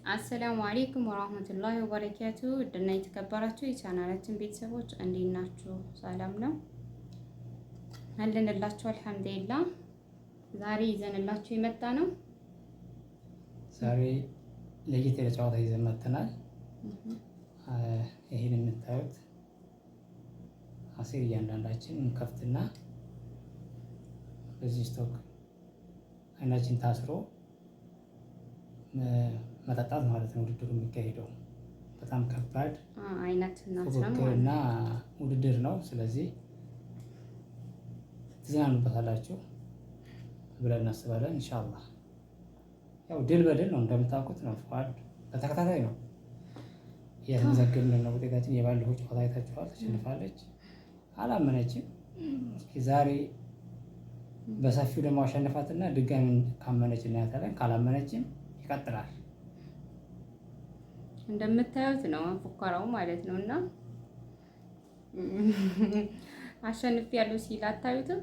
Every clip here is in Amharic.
አሰላሙ አሌይኩም ወራህመቱላሂ ወበረካቱ። ውድና የተከበራችሁ የቻናላችን ቤተሰቦች እንዴት ናችሁ? ሰላም ነው አለንላችሁ። አልሐምዱሊላህ። ዛሬ ይዘንላችሁ የመጣ ነው ዛሬ ለየት ያለ ጨዋታ ይዘን መጥተናል። ይሄን የምታዩት አሲር እያንዳንዳችን እንከፍትና በዚህ ስቶክ አይናችን ታስሮ መጠጣት ማለት ነው። ውድድሩ የሚካሄደው በጣም ከባድ ፉክክርና ውድድር ነው። ስለዚህ ትዝናኑበታላችሁ ብለን እናስባለን ኢንሻአላህ። ያው ድል በድል ነው እንደምታውቁት ነው። ፏድ በተከታታይ ነው እያስመዘገብን ነው ውጤታችን። የባለፈው ጨዋታ አይታችኋል፣ ተሸንፋለች፣ አላመነችም። እስኪ ዛሬ በሰፊው ደግሞ አሸንፋትና ድጋሚ ካመነች እናያታለን፣ ካላመነችም ይቀጥላል። እንደምታዩት ነው ፉከራው ማለት ነው። እና አሸንፍ ያለው ሲል አታዩትም?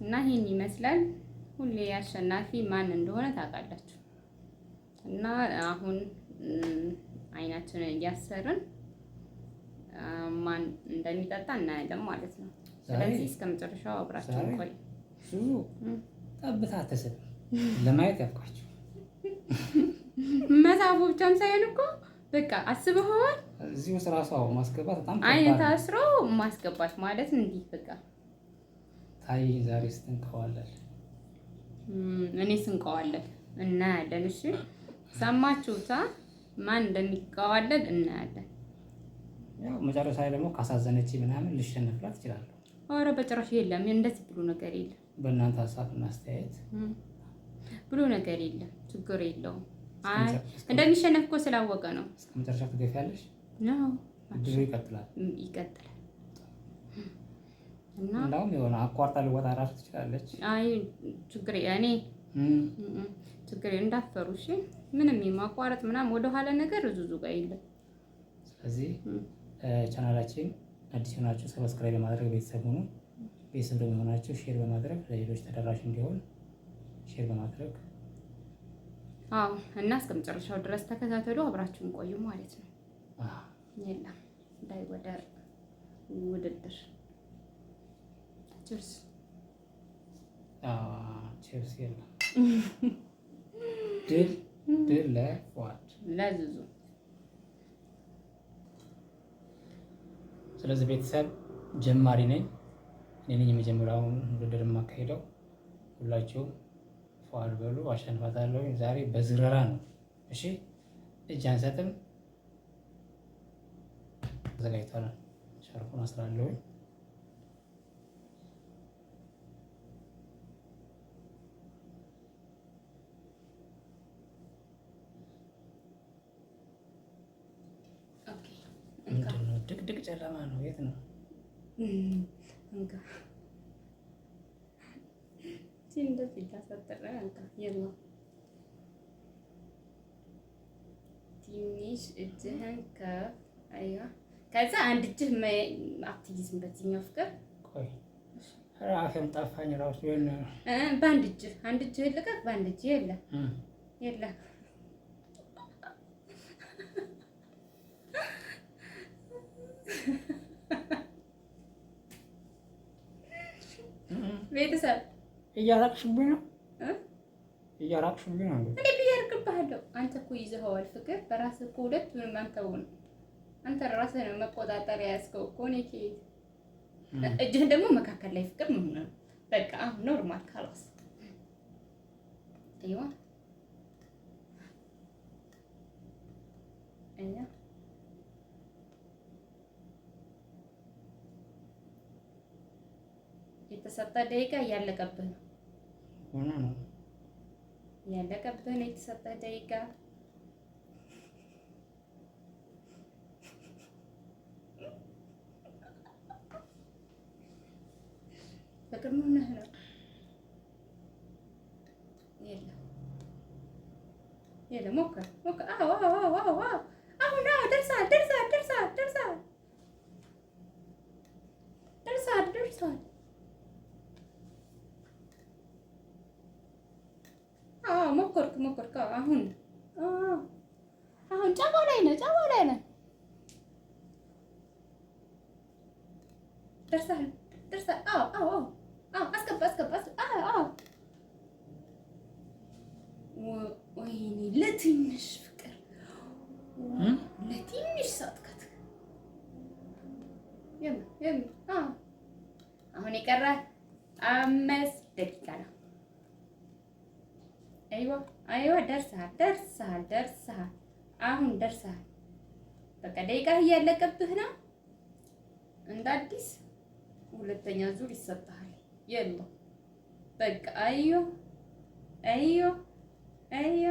እና ይሄን ይመስላል። ሁሌ አሸናፊ ማን እንደሆነ ታውቃላችሁ። እና አሁን አይናችንን እያሰርን ማን እንደሚጠጣ እናያለን ማለት ነው። ስለዚህ እስከ መጨረሻው አብራችሁ ቆዩ። ጠብታ ተሰብ ለማየት ያብቃችሁ። መሳቡ ብቻም ሳይሆን እኮ በቃ አስበኸዋል። እዚህ ውስጥ ራሱ ማስገባት በጣም አይነት አስሮ ማስገባት ማለት እንዲህ በቃ ታይ። ዛሬ ስትንቀዋለን እኔ ስንቀዋለን እናያለን። እሺ ሰማችሁታ? ማን እንደሚቀዋለን እናያለን። ያው መጨረሻ ላይ ደግሞ ካሳዘነች ምናምን ልሸነፍላት እችላለሁ። ኧረ በጭራሽ የለም፣ እንደዚህ ብሎ ነገር የለም። በእናንተ ሀሳብ እና አስተያየት ብሎ ነገር የለም። ችግር የለውም። አይ እንደሚሸነፍ እኮ ስላወቀ ነው። እስከ መጨረሻ ትገፊያለሽ ነው። ድሮ ይቀጥላል። እና እንደውም የሆነ አቋርጣ ልወጣ እራሱ ትችላለች። አይ ችግር እኔ ችግር እንዳፈሩ። እሺ ምንም የማቋረጥ ምናምን ወደኋላ ነገር ዙዙ ጋር የለም። ስለዚህ ቻናላችን አዲስ ሆናችሁ ሰብስክራይብ በማድረግ ቤተሰብ ሁኑ። ቤተሰብ ደግሞ ሆናችሁ ሼር በማድረግ ለሌሎች ተደራሽ እንዲሆን ሼር በማድረግ እና እስከ መጨረሻው ድረስ ተከታተሉ፣ አብራችሁን ቆዩ ማለት ነው። የለም እንዳይወደር ውድድር። ቺርስ ቺርስ። የለም ድል ለፏድ ለዙዙ። ስለዚህ ቤተሰብ ጀማሪ ነኝ እኔ ነኝ የመጀመሪያውን ውድድር የማካሄደው። ሁላችሁም ፏድ በሉ። አሸንፋታለሁ ዛሬ በዝረራ ነው። እሺ እጅ አንሰጥም። ተዘጋጅቷል። ሻርፑን አስራለሁ። ምንድነው? ድቅድቅ ጨለማ ነው። የት ነው? እንደዚህ ታሰጠረ አንተ የለም። ትንሽ እጅህን ከፍ አይዋ። ከዛ አንድ እጅህ አትይዝም በዚህኛው ፍቅር። ቆይ ራሴን ጠፋኝ ራሱ። የሆነ በአንድ እጅህ አንድ እጅህ ልቀቅ። በአንድ እጅህ የለም ቤተሰብ እያራቅሽብኝ ነው። እያራቅሽብኝ ነው። እንዴ ብያርቅብሃለሁ። አንተ እኮ ይዘኸዋል ፍቅር በራስህ እኮ ሁለቱንም አንተ ራስህ ነው መቆጣጠር ያዝከው እኮ። እኔ ከየት እጅህን ደግሞ መካከል ላይ ፍቅር ምን ነው? በቃ አሁን ኖርማል ካላስ አይዋ እኛ የተሰጠ ደቂቃ እያለቀብህ ነው። እያለቀብህ ነው የተሰጠ ደቂቃ። ፍቅር ምን ሆነህ ነው? የለም ሞክር። አዎ አሁን ደርሰሃል። ሞከርክ። አሁን ጫማ ላይ ነህ፣ ጫማ ላይ ነህ። ደርሰሃል፣ ደርሰሃል። አዎ አዎ አዎ፣ አስገባ አስገባ። አዎ ወይኔ ለትንሽ ፍቅር ለትንሽ ሰጥከት። አሁን የቀረ 5 ደቂቃ ነው። አይዋ ደርሰሃል፣ ደርሰሃል፣ ደርሰሃል። አሁን ደርሰሃል። በቃ ደቂቃ እያለቀብህ ነው። እንደ አዲስ ሁለተኛ ዙር ይሰጥሃል። የለም በቃ አዮ አዮ አዮ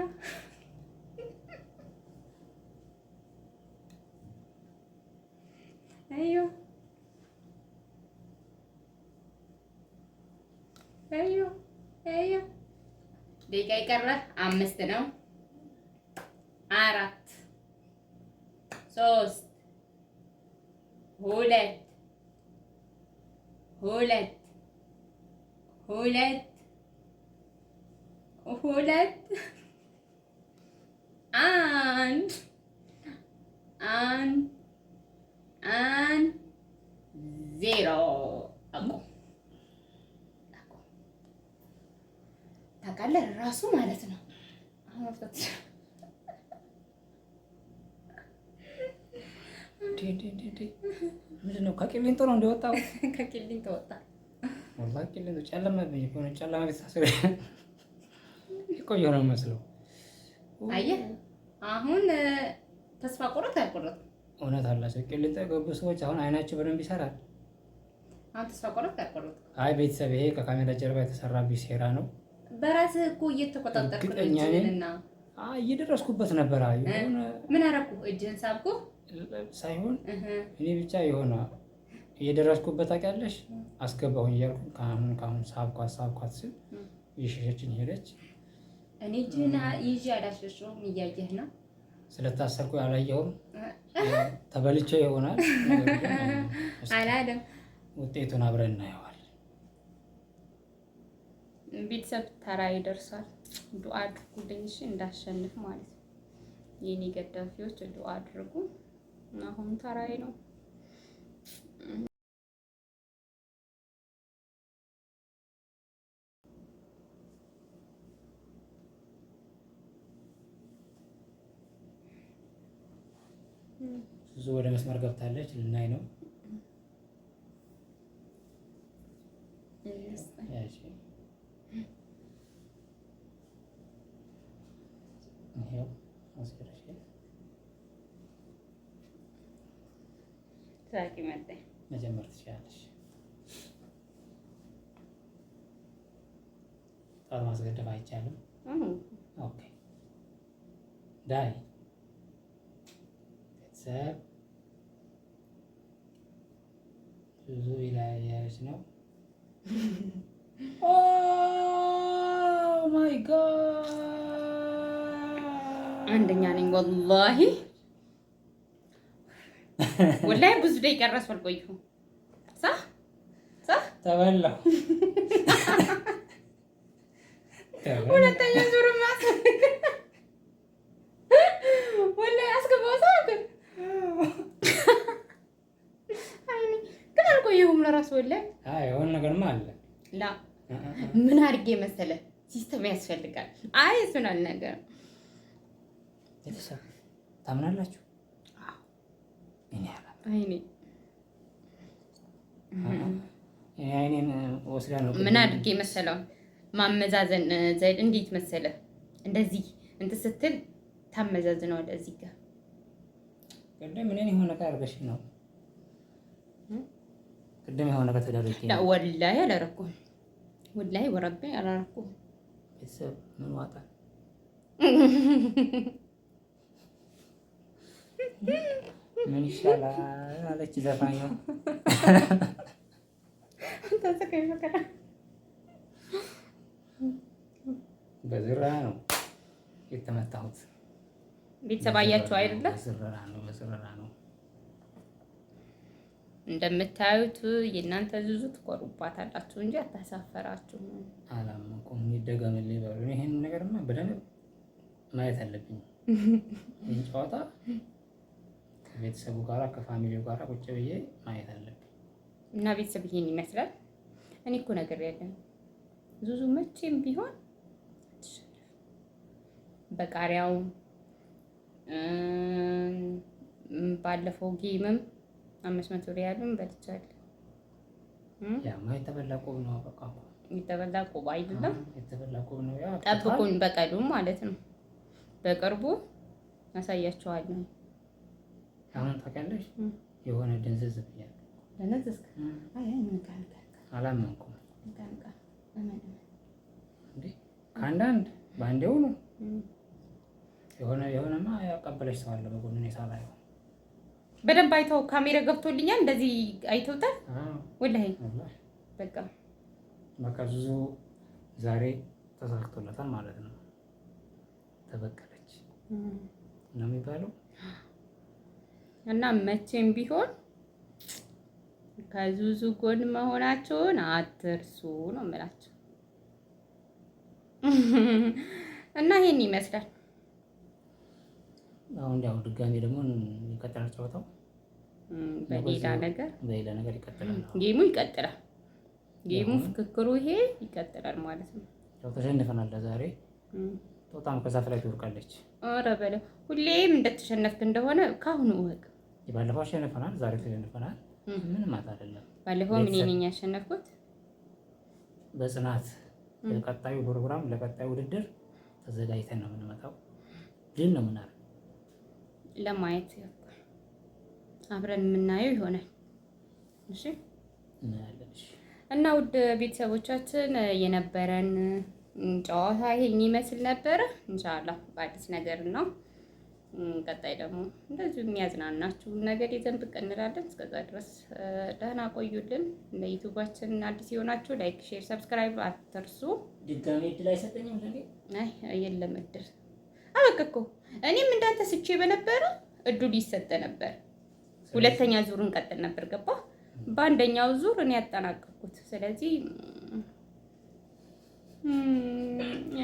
አዮ አዮ አዮ ደቂቃ የቀረ 5 ነው። 4 3 2 1 0 ታውቃለህ ራሱ ማለት ነው። ምንድን ነው? ከቂሊንጦ ነው እንደወጣው? ከቂሊንጦ ወጣ። ወላሂ ቂሊንጦ ጨለመብኝ እኮ ነው። ጨለማ ቤት ታስበ የቆየሁ ነው መስለው። አየህ አሁን ተስፋ ቆረጥ አይቆረጥም። እውነት አላቸው ቂሊንጦ የገቡ ሰዎች አሁን አይናቸው በደንብ ይሰራል። አሁን ተስፋ ቆረጥ አይቆረጥም። አይ ቤተሰብ ይሄ ከካሜራ ጀርባ የተሰራብኝ ሴራ ነው። በራስህ እኮ እየተቆጣጠርክ ነው እጅህንና እየደረስኩበት ነበር። የሆነ ምን አደረኩ? እጅህን ሳብኩ ሳይሆን እኔ ብቻ የሆነ እየደረስኩበት ታውቂያለሽ። አስገባሁኝ እያልኩ ከአሁን ሳብኳት ስል እየሸሸችኝ ሄደች። እኔ እጅህን ይዤ አላሸሸሁም፣ እያየህ ነው። ስለታሰርኩ ያላየሁም ተበልቼ ይሆናል አላለም። ውጤቱን አብረን እናየዋል። ቤተሰብ ተራ ይደርሳል። ዱአ አድርጉልኝ እሺ፣ እንዳሸንፍ ማለት ነው። የኔ ገዳፊዎች ዱአ አድርጉ። አሁን ተራዬ ነው። ብዙ ወደ መስመር ገብታለች። ልናይ ነው። ይሄው አስገረሽ ሳቂ መጣ። መጀመር ትችላለሽ። ጣር ማስገደፍ አይቻልም። ኦኬ ዳይ ቤተሰብ ብዙ ይለያያች ነው። ኦ ማይ ጋድ አንደኛ ነኝ ወላሂ ወላሂ ብዙ ደቂቃ ራሱ አልቆየሁም። ተበላሁ። ሁለተኛ ዙር ወላሂ አስገባው ሳቅ ግን አልቆየሁም ለራሱ ወላሂ። የሆነ ነገርማ አለ። ላ ምን አድርጌ መሰለህ ሲስተም ያስፈልጋል። አይ እሱን አልነገርም። ቤተሰብ ታምናላችሁ? አይኔን ወስዳ ነው። ምን አድርጌ መሰለው ማመዛዘን ዘይድ እንዴት መሰለ እንደዚህ እንትን ስትል ታመዛዝነዋለህ። እዚህ ጋር ቅድም ምን የሆነ ነገር አድርገሽ ነው? ቅድም የሆነ ነገር ተደረገ። ላ ወላሂ አላረኩም። ወላሂ ወረቢ አላረኩም። ቤተሰብ ምን ዋጣ ምን ይሻላል አለች ዘፋኝ ነው። በዝራ ነው የተመታሁት። ቤተሰብ አያችሁ አይደለ? በዝራ ነው። እንደምታዩት የእናንተ ዙዙ ትኮሩባታላችሁ እንጂ አታሳፈራችሁም። አላመንኩም። ይደገምልኝ በሉ። ይሄን ነገርማ በደንብ ማየት አለብኝ። ይህን ጨዋታ ከቤተሰቡ ጋራ ከፋሚሊው ጋራ ቁጭ ብዬ ማየት አለብኝ። እና ቤተሰብ ይሄን ይመስላል። እኔ እኮ ነገር ያለን ዙዙ መቼም ቢሆን በቃሪያው ባለፈው ጌምም 500 ሪያልም በልቻለሁ። ያማ የተበላ ቆብ ነው። በቃ የተበላ ቆብ አይደለም፣ የተበላ ቆብ ነው። ያ ጠብቁኝ፣ በቀሉ ማለት ነው። በቅርቡ አሳያችኋለሁ። አሁን ታውቂያለሽ የሆነ ድንዝዝ ብያለሁ። ለነዝስከ አይ አላመንኩም እንዴ ከአንዳንድ ባንዴው ነው የሆነማ ያቀበለች ሰው አለ በጎን እኔ ሳላየው በደንብ አይተው ካሜራ ገብቶልኛል። እንደዚህ አይተውታል። ወላሂ በቃ ዙዙ ዛሬ ተሳክቶለታል ማለት ነው። ተበቀለች ነው የሚባለው። እና መቼም ቢሆን ከዙዙ ጎን መሆናቸውን አትርሱ ነው የምላቸው። እና ይሄን ይመስላል። አሁን ያው ድጋሜ ደግሞ ይቀጥላል ጨዋታው በሌላ ነገር ይቀጥላል። ጌሙ ይቀጥላል። ጌሙ ፍክክሩ ይሄ ይቀጥላል ማለት ነው። ያው ተሸንፈናል ለዛሬ። በጣም ከዛፍ ላይ ትወርቃለች። ኧረ በለው ሁሌም እንደተሸነፍክ እንደሆነ ካሁኑ እወቅ። ባለፈው አሸንፈናል፣ ዛሬ ተሸንፈናል። ምንም ማለት አይደለም። ባለፈው ምን ነኝ ያሸነፍኩት? በጽናት ለቀጣዩ ፕሮግራም ለቀጣዩ ውድድር ተዘጋጅተን ነው የምንመጣው። ድል ነው የምናደርገው። ለማየት አብረን የምናየው ይሆናል። እሺ እና ውድ ቤተሰቦቻችን የነበረን ጨዋታ ይሄን ይመስል ነበረ። ኢንሻአላህ በአዲስ ነገር ነው። ቀጣይ ደግሞ እንደዚሁ የሚያዝናናችሁ ነገር ይዘን ብቅ እንላለን። እስከዛ ድረስ ደህና ቆዩልን። ለዩቲዩባችን አዲስ የሆናችሁ ላይክ፣ ሼር፣ ሰብስክራይብ አትርሱ። ድጋሜ እድል አይሰጠኝም ለኔ? አይ የለም እድል አበቃ እኮ እኔም እንዳንተ ስቼ በነበረ እድሉ ይሰጠ ነበር። ሁለተኛ ዙር እንቀጥል ነበር። ገባ? በአንደኛው ዙር እኔ ያጠናቀቅኩት። ስለዚህ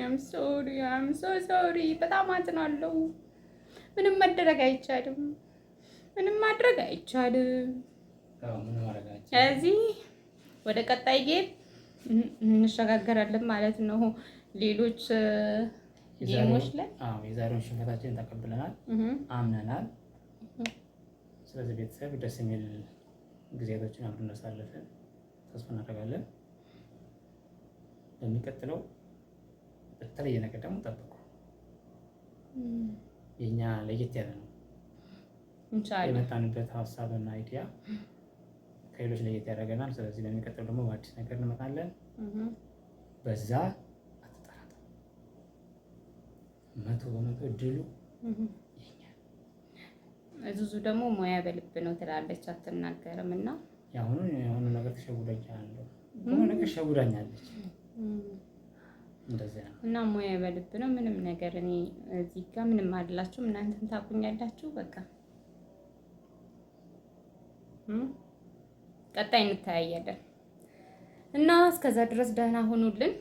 አም ሶሪ በጣም አዝናለሁ። ምንም ማድረግ አይቻልም። ስለዚህ ወደ ቀጣይ ጌም እንሸጋገራለን ማለት ነው። ሌሎች ጌሞች ላይ የዛሬውን ሽንፈታችንን ተቀብለናል፣ አምነናል። ስለዚህ ቤተሰብ ደስ የሚል ጊዜያቶችን አብረን እናሳልፈን ተስፋ እናደርጋለን። በሚቀጥለው በተለየ ነገር ደግሞ ጠብቁ። የኛ ለየት ያለ ነው ኢንሻአላህ። የመጣንበት ሀሳብና አይዲያ ከሌሎች ለየት ያደርገናል። ስለዚህ በሚቀጥለው ደግሞ በአዲስ ነገር እንመጣለን። በዛ አትጠራጠሩ። 100% ድሉ ዙዙ ደግሞ ሙያ በልብ ነው ትላለች፣ አትናገርም። እና የሆነ ነገር ተሸውዳኛለች፣ የሆነ ነገር ሸውዳኛለች እንደዚያ ነው። እና ሙያ በልብ ነው ምንም ነገር። እኔ እዚህ ጋር ምንም አይደላችሁም፣ እናንተም ታቁኛላችሁ። በቃ ቀጣይ እንተያያለን እና እስከዛ ድረስ ደህና ሁኑልን።